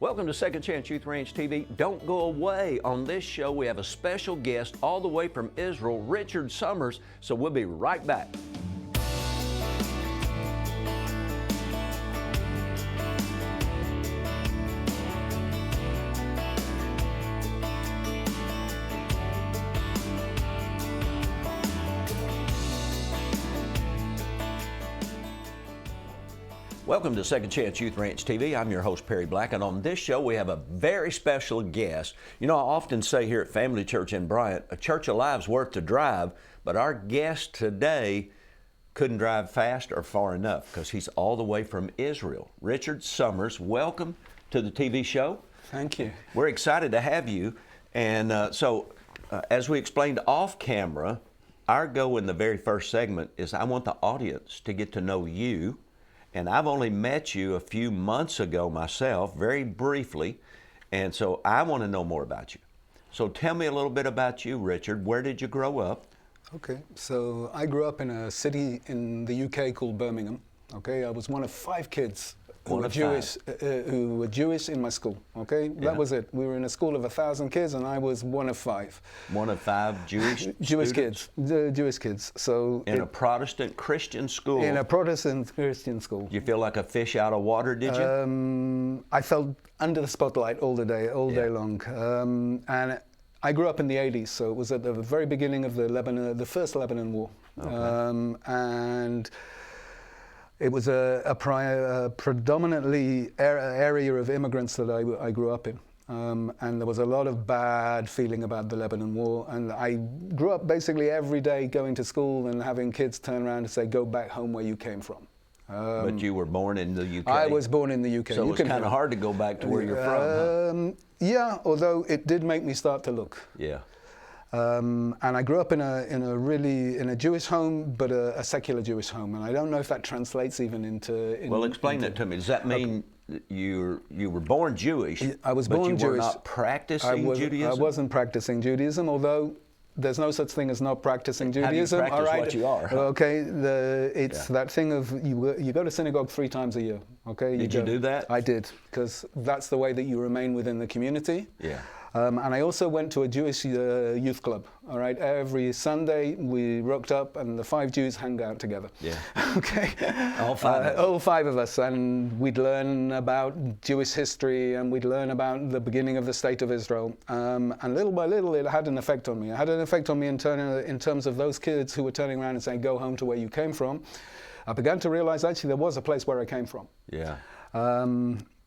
Welcome to Second Chance Youth Ranch TV. Don't go away. On this show, we have a special guest all the way from Israel, Richard Summers. So we'll be right back. Welcome to Second Chance Youth Ranch TV. I'm your host, Perry Black, and on this show we have a very special guest. You know, I often say here at Family Church in Bryant, a church alive's worth the drive, but our guest today couldn't drive fast or far enough because he's all the way from Israel. Richard Summers, welcome to the TV show. Thank you. We're excited to have you. And as we explained off camera, our goal in the very first segment is I want the audience to get to know you. And I've only met you a few months ago myself, very briefly, and so I want to know more about you. So tell me a little bit about you, Richard. Where did you grow up? Okay, so I grew up in a city in the UK called Birmingham. Okay, I was one of 5 kids who were Jewish in my school. Okay, that was it. We were in a school of 1,000 kids, and I was one of 5. One of 5 Jewish kids. Jewish kids. So in a Protestant Christian school. In a Protestant Christian school. You feel like a fish out of water, did you? I felt under the spotlight all day long, and I grew up in the 80s, so it was at the very beginning of the first Lebanon War, and it was a predominantly area of immigrants that I grew up in. And there was a lot of bad feeling about the Lebanon War. And I grew up basically every day going to school and having kids turn around and say, go back home where you came from. But you were born in the UK. I was born in the UK. So it's kind of hard to go back to where you're from. Huh? Yeah, although it did make me start to look. Yeah. And I grew up in a Jewish home, but a secular Jewish home, and I don't know if that translates even into. Well, explain that to me. Does that mean you were born Jewish? I was born Jewish. But you were not practicing Judaism. I wasn't practicing Judaism, although there's no such thing as not practicing Judaism. How do you practice what you are? Okay, it's that thing of you go to synagogue 3 times a year. Okay. Did you do that? I did, because that's the way that you remain within the community. Yeah. And I also went to a Jewish youth club. All right, every Sunday we rocked up, and the 5 Jews hung out together. Yeah. Okay. All 5. All 5 of us, and we'd learn about Jewish history, and we'd learn about the beginning of the State of Israel. And little by little, it had an effect on me. It had an effect on me in terms of those kids who were turning around and saying, "Go home to where you came from." I began to realize actually there was a place where I came from. Yeah.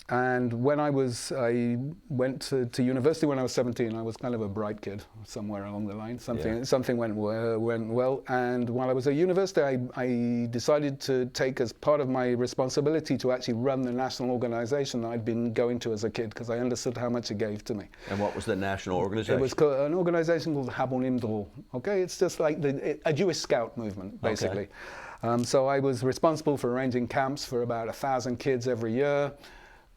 And when I went to university when I was 17. I was kind of a bright kid somewhere along the line. Something went well. And while I was at university, I decided to take as part of my responsibility to actually run the national organization that I'd been going to as a kid, because I understood how much it gave to me. And what was the national organization? It was an organization called Habonim Dror. Okay, it's just like a Jewish scout movement, basically. Okay. So I was responsible for arranging camps for about 1,000 kids every year.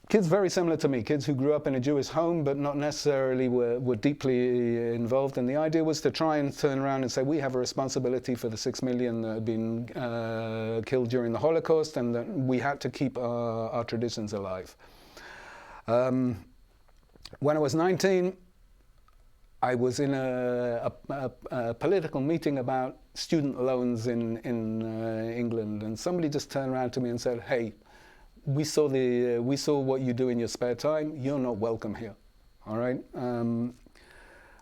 Kids very similar to me, kids who grew up in a Jewish home but not necessarily were deeply involved. And the idea was to try and turn around and say, we have a responsibility for the 6 million that had been killed during the Holocaust, and that we had to keep our traditions alive. When I was 19, I was in a political meeting about student loans in England, and somebody just turned around to me and said, "Hey, we saw what you do in your spare time. You're not welcome here." All right. And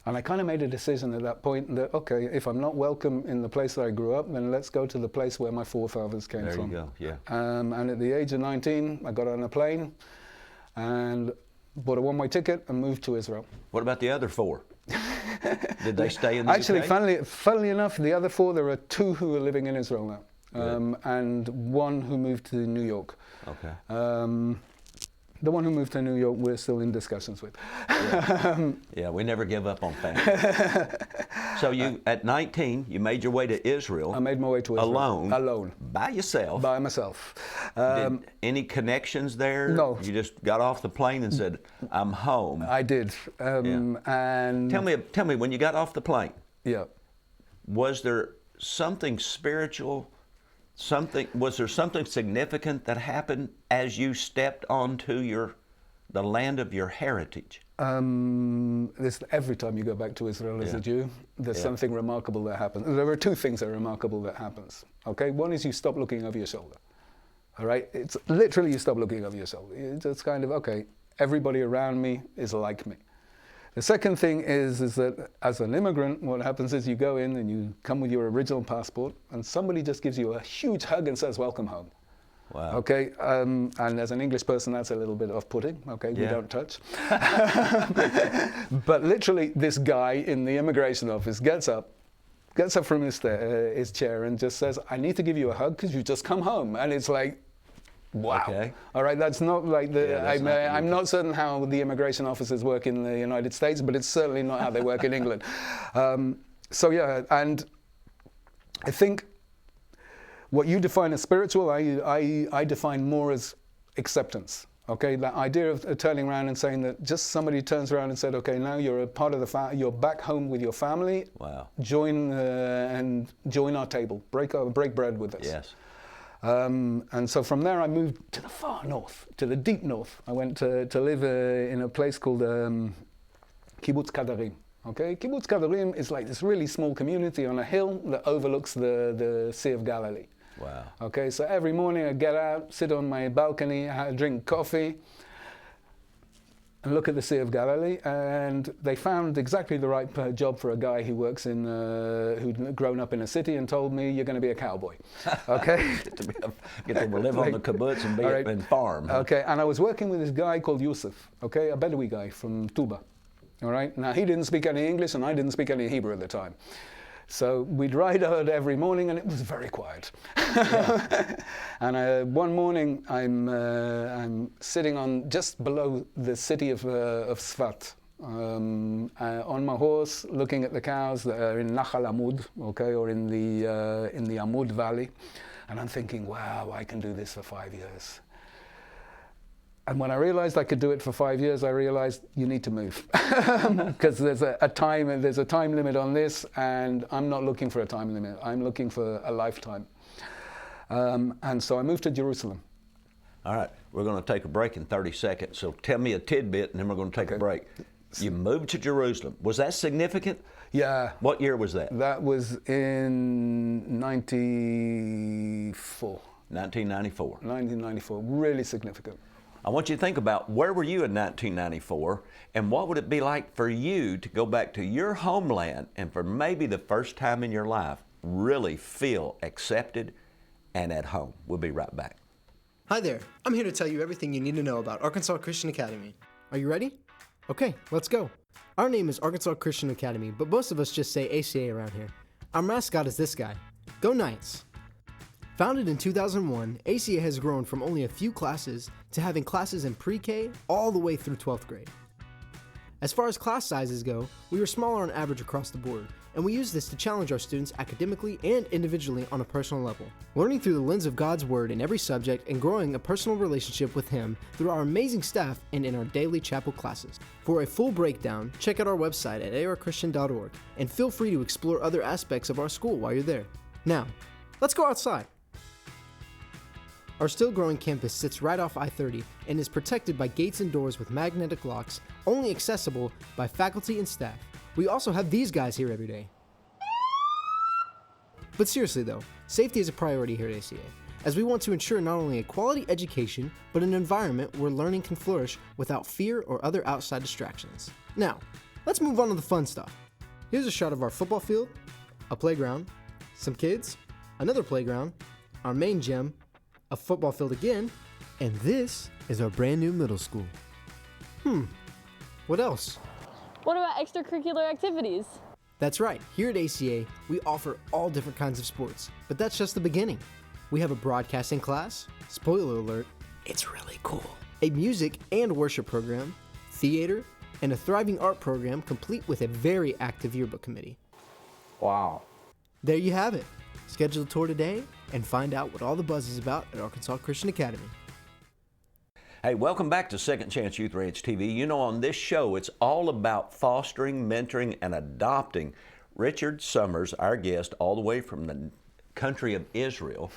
I kind of made a decision at that point that, okay, if I'm not welcome in the place that I grew up, then let's go to the place where my forefathers came from. There you go. Yeah. And at the age of 19, I got on a plane and bought a one-way ticket and moved to Israel. What about the other 4? Did they stay in the Actually, UK? funnily enough, the other 4, there are 2 who are living in Israel now, and 1 who moved to New York. Okay. The one who moved to New York, we're still in discussions with. Yeah, we never give up on family. So you, at 19, you made your way to Israel. I made my way to Israel. Alone? By yourself? By myself. Any connections there? No. You just got off the plane and said, "I'm home." I did. And tell me, when you got off the plane, yeah, was there something spiritual? Was there something significant that happened as you stepped onto your the land of your heritage? Every time you go back to Israel as Yeah. a Jew, there's Yeah. something remarkable that happens. There are two things that are remarkable that happens. Okay, one is you stop looking over your shoulder. All right, it's literally you stop looking over your shoulder. It's kind of okay. Everybody around me is like me. The second thing is that as an immigrant, what happens is you go in and you come with your original passport, and somebody just gives you a huge hug and says, "Welcome home." Wow. Okay, and as an English person, that's a little bit off-putting. Okay, we Yeah. don't touch. But literally, this guy in the immigration office gets up from his chair and just says, "I need to give you a hug because you just come home." And it's like, wow. Okay. All right, that's not like the. Yeah, that's not the I'm UK. not certain how the immigration officers work in the United States, but it's certainly not how they work in England. So yeah, and I think what you define as spiritual, I define more as acceptance. Okay, that idea of turning around and saying that just somebody turns around and said, "Okay, now you're a part of the you're back home with your family. Wow. Join our table. Break bread with us." Yes. And so from there, I moved to the far north, to the deep north. I went to live in a place called Kibbutz Kadarim. Okay, Kibbutz Kadarim is like this really small community on a hill that overlooks the Sea of Galilee. Wow. Okay, so every morning I get out, sit on my balcony, drink coffee, and look at the Sea of Galilee. And they found exactly the right job for a guy who works in, who'd grown up in a city, and told me, "You're going to be a cowboy." Okay. Get to live on the kibbutz and be All right. and farm. Okay, and I was working with this guy called Yusuf, okay, a Bedouin guy from Tuba. All right, now he didn't speak any English and I didn't speak any Hebrew at the time. So we'd ride out every morning and it was very quiet. Yeah. And one morning I'm sitting on just below the city of Sfat, on my horse, looking at the cows that are in Nachal Amud, okay, or in the Amud Valley, and I'm thinking, wow, I can do this for 5 years. And when I realized I could do it for 5 years, I realized you need to move because there's a time limit on this, and I'm not looking for a time limit. I'm looking for a lifetime. And so I moved to Jerusalem. All right, we're going to take a break in 30 seconds. So tell me a tidbit, and then we're going to take a break. You moved to Jerusalem. Was that significant? Yeah. What year was that? That was in 1994. 1994. 1994. Really significant. I want you to think about where were you in 1994, and what would it be like for you to go back to your homeland and for maybe the first time in your life really feel accepted and at home. We'll be right back. Hi there, I'm here to tell you everything you need to know about Arkansas Christian Academy. Are you ready? Okay, let's go. Our name is Arkansas Christian Academy, but most of us just say ACA around here. Our mascot is this guy. Go Knights! Founded in 2001, ACA has grown from only a few classes to having classes in pre-K all the way through 12th grade. As far as class sizes go, we were smaller on average across the board, and we use this to challenge our students academically and individually on a personal level, learning through the lens of God's Word in every subject and growing a personal relationship with Him through our amazing staff and in our daily chapel classes. For a full breakdown, check out our website at archristian.org, and feel free to explore other aspects of our school while you're there. Now, let's go outside. Our still growing campus sits right off I-30 and is protected by gates and doors with magnetic locks, only accessible by faculty and staff. We also have these guys here every day. But seriously though, safety is a priority here at ACA, as we want to ensure not only a quality education, but an environment where learning can flourish without fear or other outside distractions. Now, let's move on to the fun stuff. Here's a shot of our football field, a playground, some kids, another playground, our main gym, a football field again, and this is our brand new middle school. What else? What about extracurricular activities? That's right, here at ACA, we offer all different kinds of sports, but that's just the beginning. We have a broadcasting class, spoiler alert, it's really cool, a music and worship program, theater, and a thriving art program complete with a very active yearbook committee. Wow. There you have it. Schedule a tour today and find out what all the buzz is about at Arkansas Christian Academy. Hey, welcome back to Second Chance Youth Ranch TV. You know, on this show, it's all about fostering, mentoring, and adopting. Richard Summers, our guest, all the way from the country of Israel.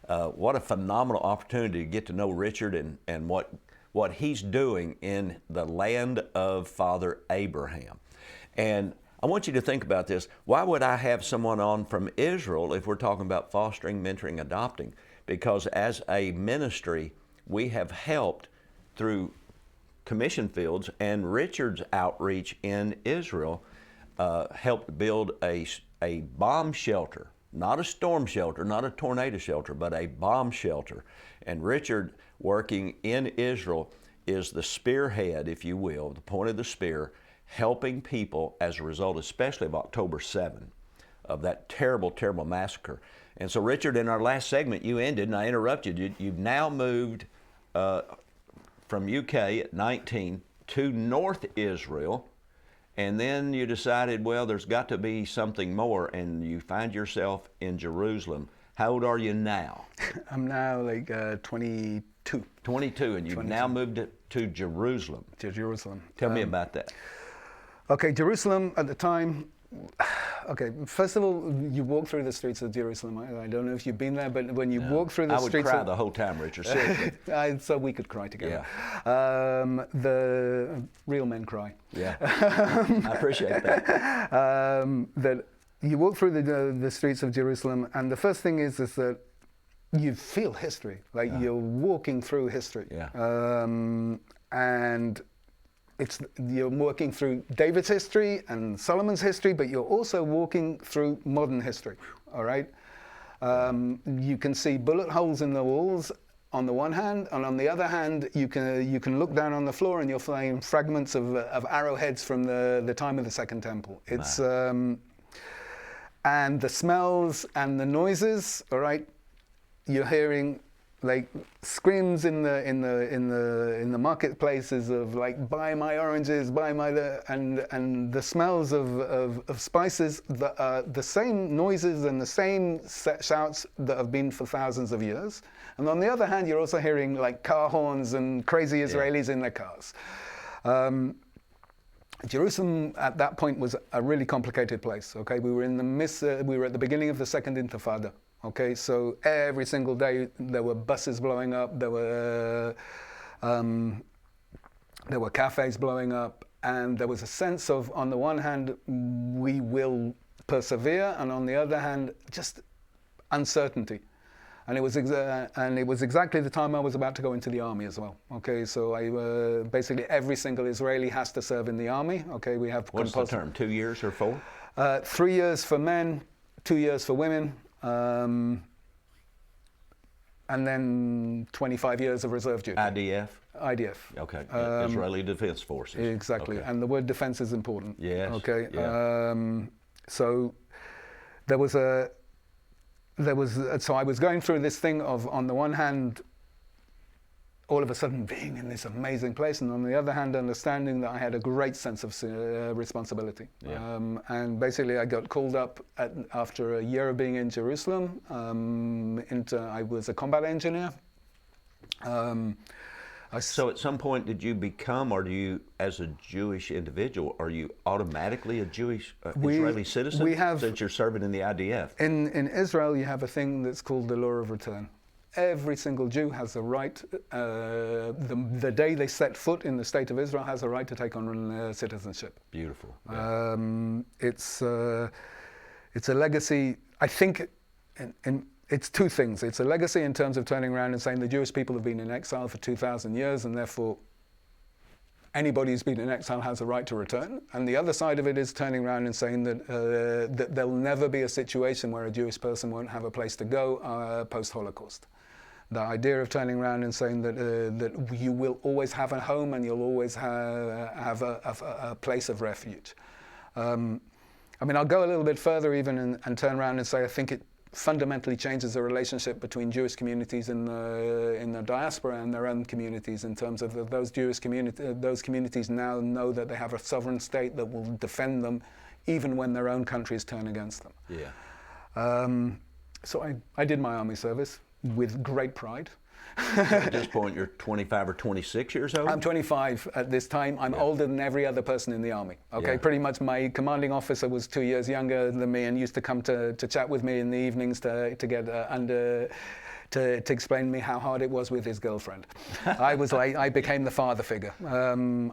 What a phenomenal opportunity to get to know Richard and what what he's doing in the land of Father Abraham. And I want you to think about this. Why would I have someone on from Israel if we're talking about fostering, mentoring, adopting? Because as a ministry, we have helped through commission fields and Richard's outreach in Israel, helped build a bomb shelter, not a storm shelter, not a tornado shelter, but a bomb shelter. And Richard, working in Israel, is the spearhead, if you will, the point of the spear, helping people as a result, especially of October 7, of that terrible, terrible massacre. And so, Richard, in our last segment, you ended, and I interrupted you. You've now moved from UK at 19 to North Israel, and then you decided, well, there's got to be something more, and you find yourself in Jerusalem. How old are you now? I'm now like 22. 22, and you've 22. now moved to Jerusalem. To Jerusalem. Tell me about that. Okay, Jerusalem at the time. Okay, first of all, you walk through the streets of Jerusalem. I don't know if you've been there, but when you walk through the I would streets, cry the whole time, Richard. Seriously. so we could cry together. The real men cry. Yeah, I appreciate that. That you walk through the streets of Jerusalem, and the first thing is that you feel history, like you're walking through history. Yeah. And you're walking through David's history and Solomon's history, but you're also walking through modern history, all right? You can see bullet holes in the walls on the one hand, and on the other hand, you can look down on the floor and you'll find fragments of arrowheads from the time of the Second Temple. It's and the smells and the noises, all right? You're hearing like screams in the marketplaces of like, buy my oranges, buy my and the smells of spices that are the same noises and the same shouts that have been for thousands of years. And on the other hand, you're also hearing like car horns and crazy Israelis in their cars. Jerusalem at that point was a really complicated place. Okay, we were in the we were at the beginning of the Second Intifada. Okay, so every single day there were buses blowing up, there were cafes blowing up, and there was a sense of, on the one hand, we will persevere, and on the other hand, just uncertainty. And it was exactly the time I was about to go into the army as well. Okay, so I basically every single Israeli has to serve in the army. Okay, we have what's the term? 2 years or 4? 3 years for men, 2 years for women. And then 25 years of reserve duty. IDF? IDF. Okay, Israeli Defense Forces. Exactly, okay. And the word defense is important. Yes. Okay. Yeah. So so I was going through this thing of, on the one hand, all of a sudden being in this amazing place, and on the other hand, understanding that I had a great sense of responsibility. Yeah. And basically, I got called up after a year of being in Jerusalem. I was a combat engineer. So at some point, did you become, or do you, as a Jewish individual, are you automatically a Jewish Israeli citizen since you're serving in the IDF? In Israel, you have a thing that's called the law of return. Every single Jew has a right, the day they set foot in the state of Israel, has a right to take on citizenship. Beautiful. Yeah. It's a legacy, I think, it's two things. It's a legacy in terms of turning around and saying the Jewish people have been in exile for 2,000 years, and therefore anybody who's been in exile has a right to return. And the other side of it is turning around and saying that there'll never be a situation where a Jewish person won't have a place to go post-Holocaust. The idea of turning around and saying that you will always have a home and you'll always have a place of refuge. I mean, I'll go a little bit further even and turn around and say I think it fundamentally changes the relationship between Jewish communities in the diaspora and their own communities, in terms of those communities now know that they have a sovereign state that will defend them even when their own countries turn against them. Yeah. So I did my army service with great pride. At this point, you're 25 or 26 years old? I'm 25 at this time. I'm older than every other person in the army. Okay, pretty much my commanding officer was 2 years younger than me and used to come to chat with me in the evenings to get to explain to me how hard it was with his girlfriend. I became the father figure.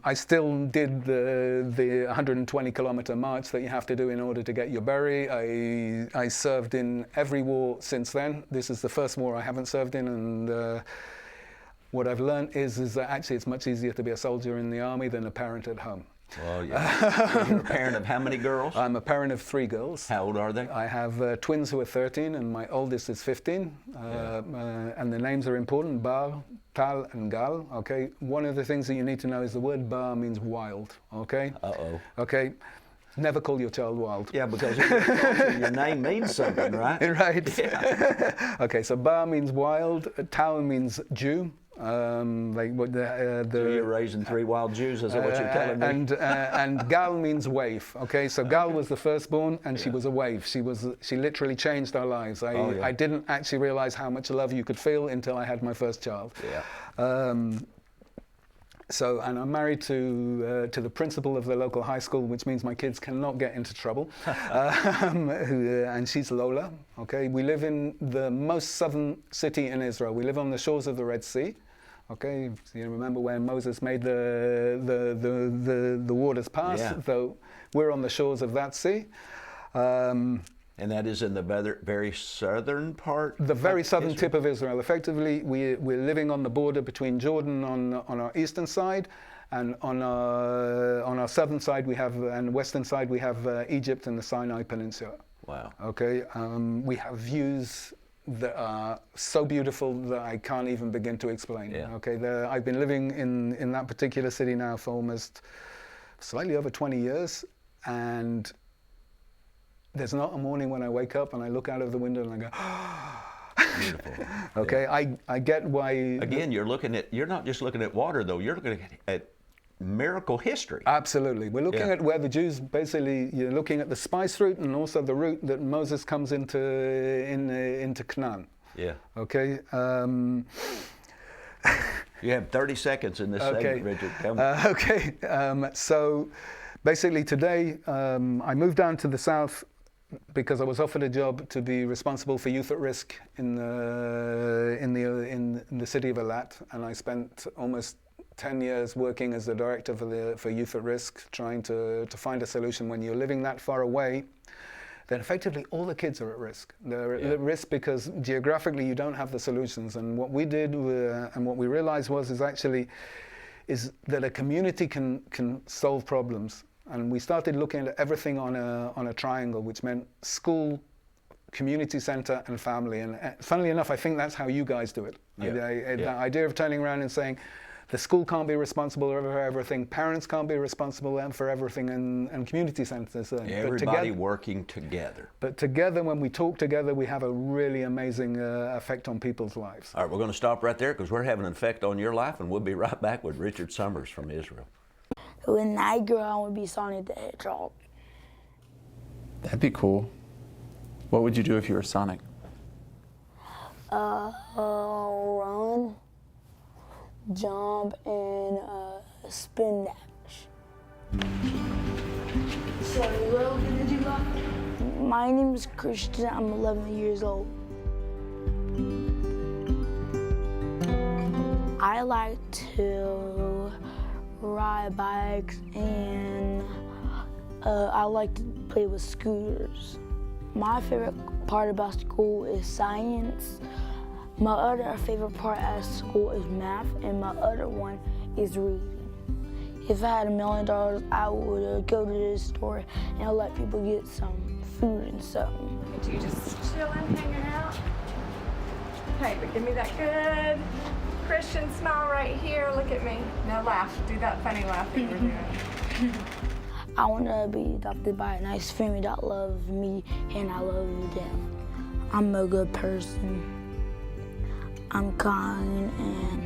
I still did the 120-kilometer march that you have to do in order to get your bury. I served in every war since then. This is the first war I haven't served in, and what I've learned is that actually it's much easier to be a soldier in the army than a parent at home. Well, yeah. You're a parent of how many girls? I'm a parent of 3 girls. How old are they? I have twins who are 13, and my oldest is 15. And the names are important: Bar, Tal, and Gal. Okay. One of the things that you need to know is the word Bar means wild. Okay. Uh-oh. Okay. Never call your child wild. Yeah, because your name means something, right? Right. Yeah. Okay. So Bar means wild. Tal means Jew. Like what So you're raising 3 wild Jews, is that what you're telling me? And Gal means wave. Okay, so Gal was the firstborn, and she was a wave. She literally changed our lives. I didn't actually realize how much love you could feel until I had my first child. Yeah. And I'm married to the principal of the local high school, which means my kids cannot get into trouble. And she's Lola. Okay, we live in the most southern city in Israel. We live on the shores of the Red Sea. Okay, so you remember when Moses made the waters pass? Yeah. So we're on the shores of that sea. And that is in the very southern part? The very of southern Israel? tip of Israel. Effectively, we're living on the border between Jordan on our eastern side, and on our southern side and western side we have Egypt and the Sinai Peninsula. Wow. Okay, we have views that are so beautiful that I can't even begin to explain. Yeah. Okay, I've been living in that particular city now for almost slightly over 20 years, and there's not a morning when I wake up and I look out of the window and I go, Beautiful. okay, Yeah. I get why. Again, you're not just looking at water though, you're looking at miracle history. Absolutely. We're looking Yeah. at where the Jews basically, you're looking at the spice route and also the route that Moses comes into Canaan. Yeah. Okay. You have 30 seconds in this segment, Richard. Tell me. Okay. So basically today, I moved down to the south because I was offered a job to be responsible for youth at risk in the city of Eilat, and I spent almost 10 years working as the director for youth at risk, trying to find a solution. When you're living that far away, then effectively all the kids are at risk. They're at risk because geographically you don't have the solutions. And what we did and what we realized is that a community can solve problems. And we started looking at everything on a triangle, which meant school, community center, and family. And funnily enough, I think that's how you guys do it. Yeah. The idea of turning around and saying, the school can't be responsible for everything, parents can't be responsible for everything, and community centers. Everybody working together. But together, when we talk together, we have a really amazing effect on people's lives. All right, we're going to stop right there because we're having an effect on your life, and we'll be right back with Richard Summers from Israel. When I grow, I want to be Sonic the Hedgehog. That'd be cool. What would you do if you were Sonic? Run, jump, and spin dash. So, what else did you got? My name is Christian. I'm 11 years old. I like to ride bikes, and I like to play with scooters. My favorite part about school is science. My other favorite part at school is math, and my other one is reading. If I had $1 million, I would go to the store and I'd let people get some food and something. You just chilling, hanging out. Hey, but give me that good Christian smile right here. Look at me. Now laugh. Do that funny laugh that you were doing. I want to be adopted by a nice family that loves me and I love them. I'm a good person. I'm kind and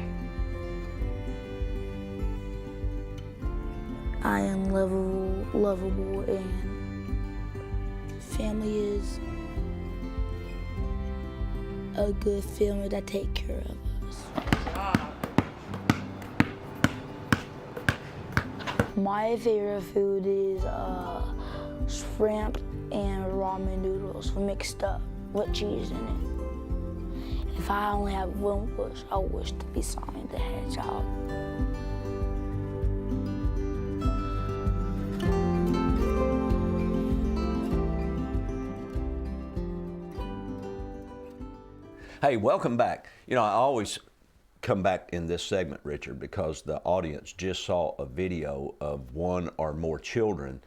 I am lovable, and family is a good family that take care of us. My favorite food is shrimp and ramen noodles mixed up with cheese in it. If I only have one wish, I wish to be Sonic the Hedgehog. Hey, welcome back. You know, I always come back in this segment, Richard, because the audience just saw a video of one or more children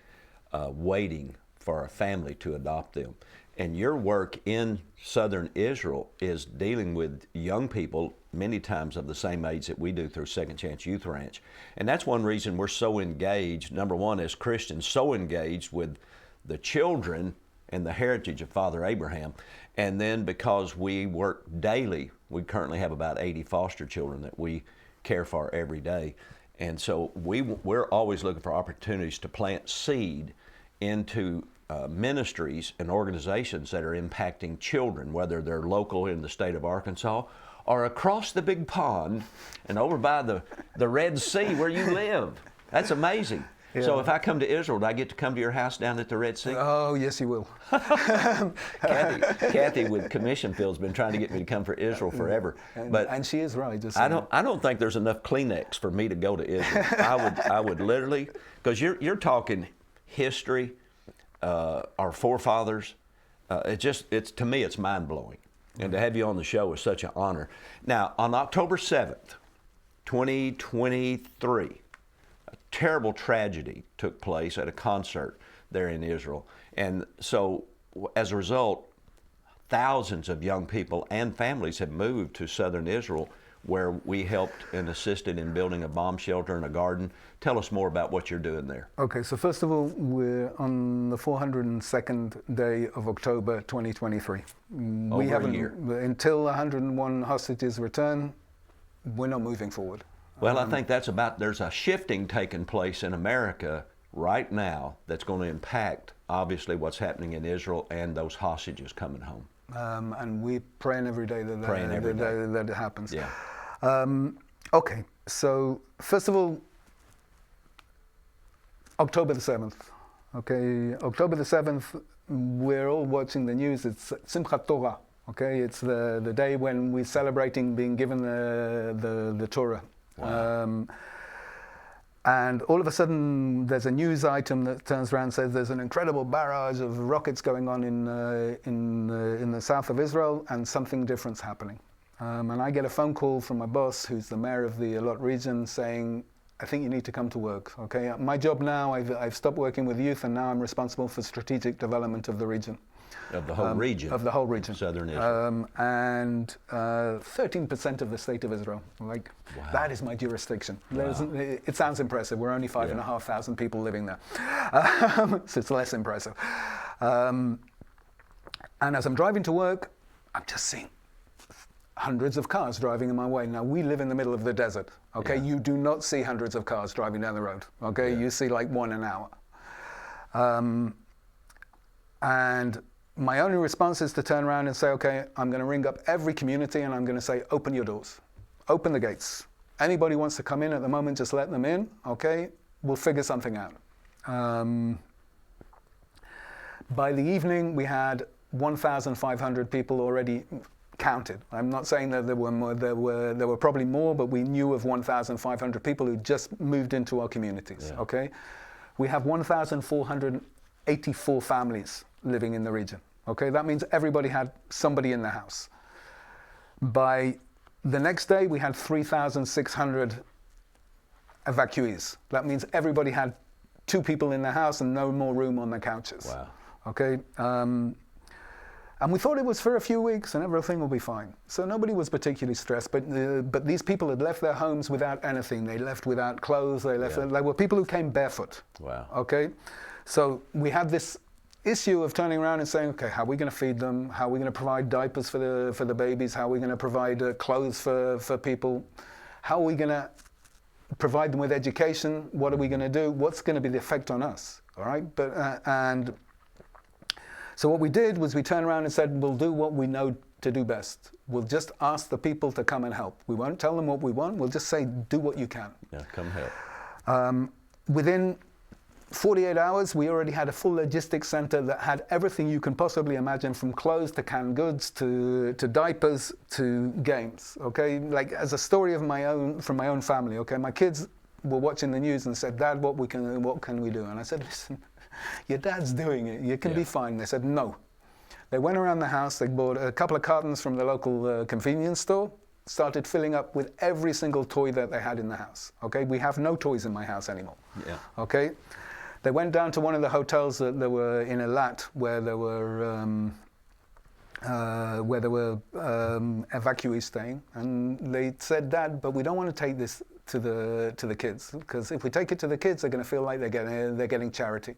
waiting for a family to adopt them. And your work in southern Israel is dealing with young people, many times of the same age that we do through Second Chance Youth Ranch. And that's one reason we're so engaged, number one, as Christians, so engaged with the children and the heritage of Father Abraham. And then because we work daily, we currently have about 80 foster children that we care for every day. And so we're always looking for opportunities to plant seed into ministries and organizations that are impacting children, whether they're local in the state of Arkansas or across the big pond and over by the Red Sea where you live. That's amazing. Yeah. So if I come to Israel, do I get to come to your house down at the Red Sea? Oh, yes, you will. Kathy with Commission Field's been trying to get me to come for Israel forever. And she is right. I don't think there's enough Kleenex for me to go to Israel. I would literally, because you're talking history, our forefathers. It's to me, it's mind blowing, and to have you on the show is such an honor. Now, on October 7th, 2023. Terrible tragedy took place at a concert there in Israel. And so as a result, thousands of young people and families have moved to southern Israel, where we helped and assisted in building a bomb shelter and a garden. Tell us more about what you're doing there. Okay, so first of all, we're on the 402nd day of October 2023. We haven't, a year. Until 101 hostages return, we're not moving forward. Well, I think there's a shifting taking place in America right now that's going to impact, obviously, what's happening in Israel and those hostages coming home. And we're praying every day that it happens. Yeah. Okay, so first of all, October the 7th. Okay, October the 7th, we're all watching the news. It's Simchat Torah. Okay, it's the day when we're celebrating being given the Torah. Wow. And all of a sudden, there's a news item that turns around and says there's an incredible barrage of rockets going on in the south of Israel, and something different's happening. And I get a phone call from my boss, who's the mayor of the Elot region, saying, "I think you need to come to work." Okay, my job now, I've stopped working with youth, and now I'm responsible for strategic development of the region. Of the whole region. Of the whole region. Southern Israel. And 13% of the state of Israel. Like, wow. That is my jurisdiction. Wow. It sounds impressive. We're only 5,500 people living there. So it's less impressive. And as I'm driving to work, I'm just seeing hundreds of cars driving in my way. Now, we live in the middle of the desert. Okay, you do not see hundreds of cars driving down the road. Okay, you see like one an hour. And my only response is to turn around and say, okay, I'm going to ring up every community and I'm going to say, open your doors, open the gates. Anybody wants to come in at the moment, just let them in, okay? We'll figure something out. By the evening, we had 1,500 people already counted. I'm not saying that there were more, there were probably more, but we knew of 1,500 people who just moved into our communities, okay? We have 1,484 families living in the region. Okay, that means everybody had somebody in the house. By the next day, we had 3,600 evacuees. That means everybody had 2 people in the house and no more room on the couches. Wow. Okay, and we thought it was for a few weeks and everything will be fine. So nobody was particularly stressed, but these people had left their homes without anything. They left without clothes, they left, they were people who came barefoot. Wow. Okay, so we had this issue of turning around and saying, okay, how are we going to feed them? How are we going to provide diapers for the babies? How are we going to provide clothes for people? How are we going to provide them with education? What are we going to do? What's going to be the effect on us? All right, and so what we did was we turned around and said, we'll do what we know to do best. We'll just ask the people to come and help. We won't tell them what we want. We'll just say, do what you can. Yeah, come help. Within 48 hours, we already had a full logistics center that had everything you can possibly imagine, from clothes to canned goods to diapers to games. Okay, like as a story of my own, from my own family. Okay, my kids were watching the news and said, "Dad, what can we do?" And I said, "Listen, your dad's doing it. You can be fine." They said, "No." They went around the house. They bought a couple of cartons from the local convenience store. Started filling up with every single toy that they had in the house. Okay, we have no toys in my house anymore. Yeah. Okay. They went down to one of the hotels that there were in Eilat, where there were evacuees staying, and they said, "Dad, but we don't want to take this to the kids, because if we take it to the kids, they're going to feel like they're getting charity,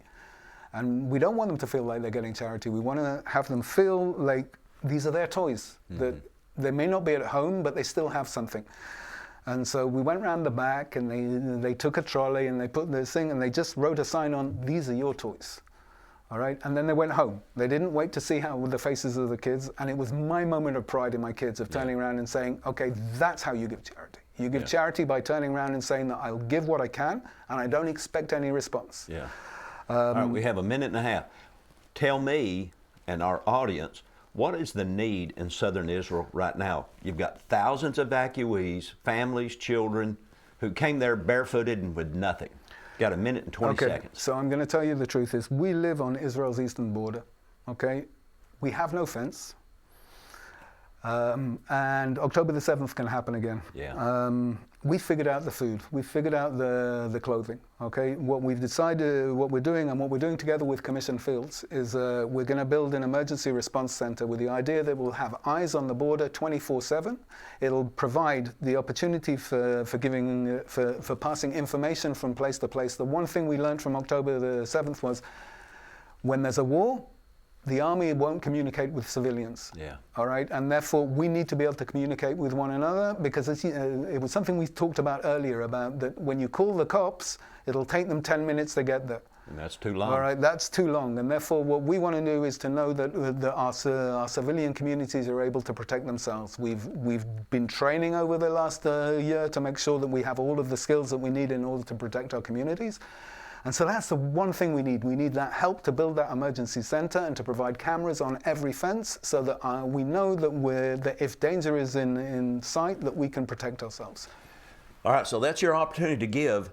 and we don't want them to feel like they're getting charity. We want to have them feel like these are their toys, that they may not be at home, but they still have something." And so we went round the back, and they took a trolley, and they put this thing, and they just wrote a sign on, "These are your toys." All right, and then they went home. They didn't wait to see how the faces of the kids, and it was my moment of pride in my kids of turning around and saying, "Okay, that's how you give charity. You give charity by turning around and saying that I'll give what I can, and I don't expect any response." Yeah. All right, we have a minute and a half. Tell me and our audience, what is the need in southern Israel right now? You've got thousands of evacuees, families, children, who came there barefooted and with nothing. Got a minute and 20 seconds. So I'm going to tell you the truth is, we live on Israel's eastern border, okay? We have no fence. And October the 7th can happen again. Yeah. We figured out the food. We figured out the clothing, okay? What we've decided, what we're doing, and what we're doing together with Commission Fields is we're going to build an emergency response center with the idea that we'll have eyes on the border 24/7. It'll provide the opportunity for passing information from place to place. The one thing we learned from October the 7th was, when there's a war, the army won't communicate with civilians. Yeah. All right, and therefore we need to be able to communicate with one another, because it was something we talked about earlier, about that when you call the cops, it'll take them 10 minutes to get there. And that's too long. All right, that's too long, and therefore what we want to do is to know that, our civilian communities are able to protect themselves. We've been training over the last year to make sure that we have all of the skills that we need in order to protect our communities. And so that's the one thing we need. We need that help to build that emergency center and to provide cameras on every fence, so that we know that if danger is in sight, that we can protect ourselves. All right, so that's your opportunity to give.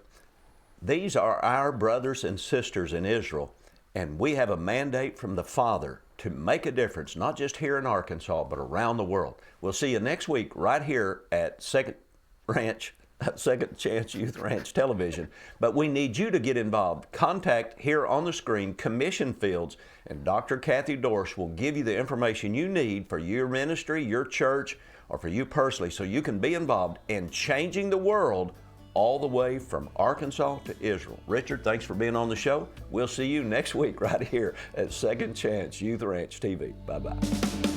These are our brothers and sisters in Israel, and we have a mandate from the Father to make a difference, not just here in Arkansas, but around the world. We'll see you next week right here at Second Chance Youth Ranch Television. But we need you to get involved. Contact here on the screen Commission Fields, and Dr. Kathy Dorsch will give you the information you need for your ministry, your church, or for you personally, so you can be involved in changing the world all the way from Arkansas to Israel. Richard, thanks for being on the show. We'll see you next week right here at Second Chance Youth Ranch TV. Bye-bye.